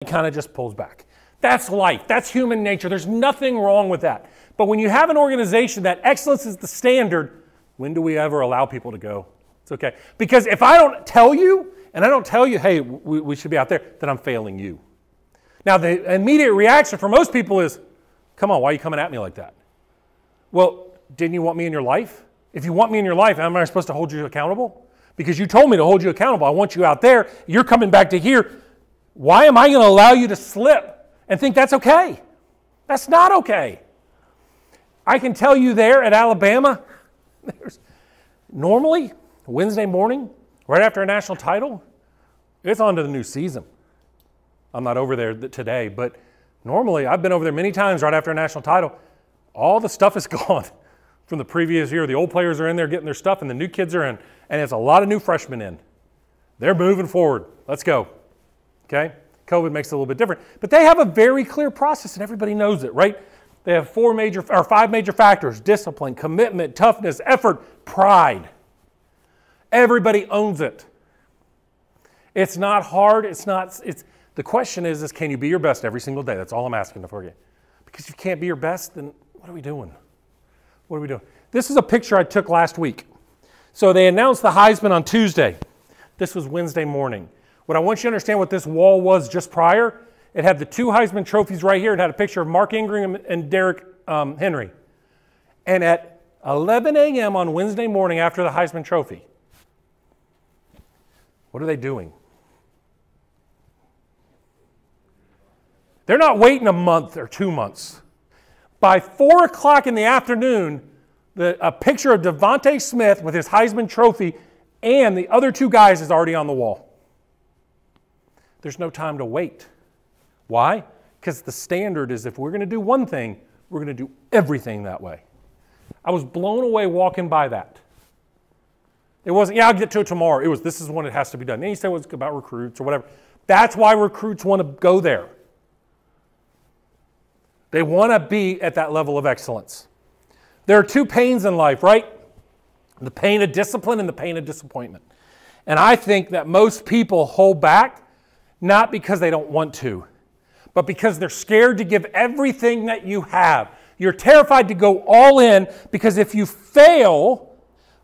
It kind of just pulls back. That's life. That's human nature. There's nothing wrong with that. But when you have an organization that excellence is the standard, when do we ever allow people to go? It's okay. Because if I don't tell you, and I don't tell you, hey, we should be out there, then I'm failing you. Now, the immediate reaction for most people is, come on, why are you coming at me like that? Well, didn't you want me in your life? If you want me in your life, am I supposed to hold you accountable? Because you told me to hold you accountable. I want you out there. You're coming back to here. Why am I going to allow you to slip and think that's okay? That's not okay. I can tell you there at Alabama, normally, Wednesday morning, right after a national title, it's on to the new season. I'm not over there today, but normally, I've been over there many times right after a national title. All the stuff is gone from the previous year. The old players are in there getting their stuff, and the new kids are in. And it's a lot of new freshmen in. They're moving forward. Let's go. Okay? COVID makes it a little bit different. But they have a very clear process, and everybody knows it, right? They have 5 major factors: discipline, commitment, toughness, effort, pride. Everybody owns it. It's not hard. The question is can you be your best every single day? That's all I'm asking for you. Because if you can't be your best, then what are we doing? What are we doing? This is a picture I took last week. So they announced the Heisman on Tuesday. This was Wednesday morning. What I want you to understand what this wall was just prior, it had the 2 Heisman trophies right here. It had a picture of Mark Ingram and Derrick Henry. And at 11 a.m. on Wednesday morning after the Heisman Trophy, what are they doing? They're not waiting a month or 2 months. By 4 o'clock in the afternoon, a picture of Devontae Smith with his Heisman Trophy and the other 2 guys is already on the wall. There's no time to wait. Why? Because the standard is if we're going to do one thing, we're going to do everything that way. I was blown away walking by that. It wasn't, yeah, I'll get to it tomorrow. It was, this is when it has to be done. And you say, well, it's about recruits or whatever. That's why recruits want to go there. They want to be at that level of excellence. There are 2 pains in life, right? The pain of discipline and the pain of disappointment. And I think that most people hold back not because they don't want to, but because they're scared to give everything that you have. You're terrified to go all in because if you fail,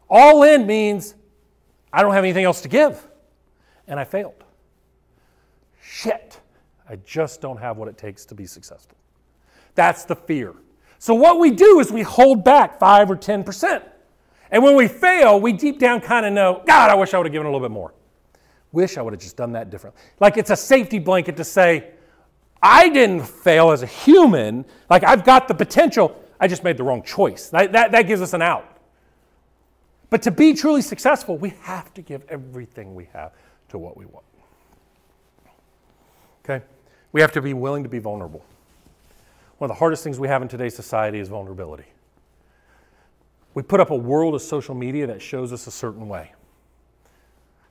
all in means I don't have anything else to give. And I failed. Shit, I just don't have what it takes to be successful. That's the fear. So what we do is we hold back 5 or 10%. And when we fail, we deep down kind of know, God, I wish I would have given a little bit more. Wish I would have just done that differently. Like it's a safety blanket to say, I didn't fail as a human. Like I've got the potential. I just made the wrong choice. That gives us an out. But to be truly successful, we have to give everything we have to what we want. Okay? We have to be willing to be vulnerable. One of the hardest things we have in today's society is vulnerability. We put up a world of social media that shows us a certain way.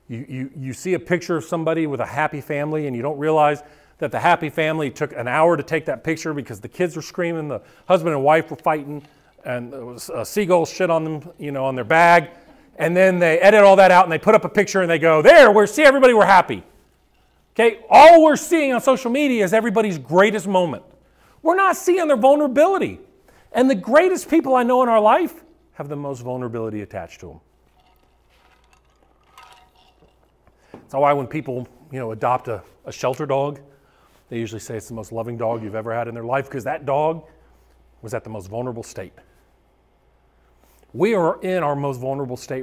You see a picture of somebody with a happy family and you don't realize that the happy family took an hour to take that picture because the kids were screaming, the husband and wife were fighting, and there was seagulls shit on them, on their bag. And then they edit all that out and they put up a picture and they go, there, see everybody, we're happy. Okay, all we're seeing on social media is everybody's greatest moment. We're not seeing their vulnerability. And the greatest people I know in our life have the most vulnerability attached to them. That's why when people, adopt a shelter dog, they usually say it's the most loving dog you've ever had in their life because that dog was at the most vulnerable state. We are in our most vulnerable state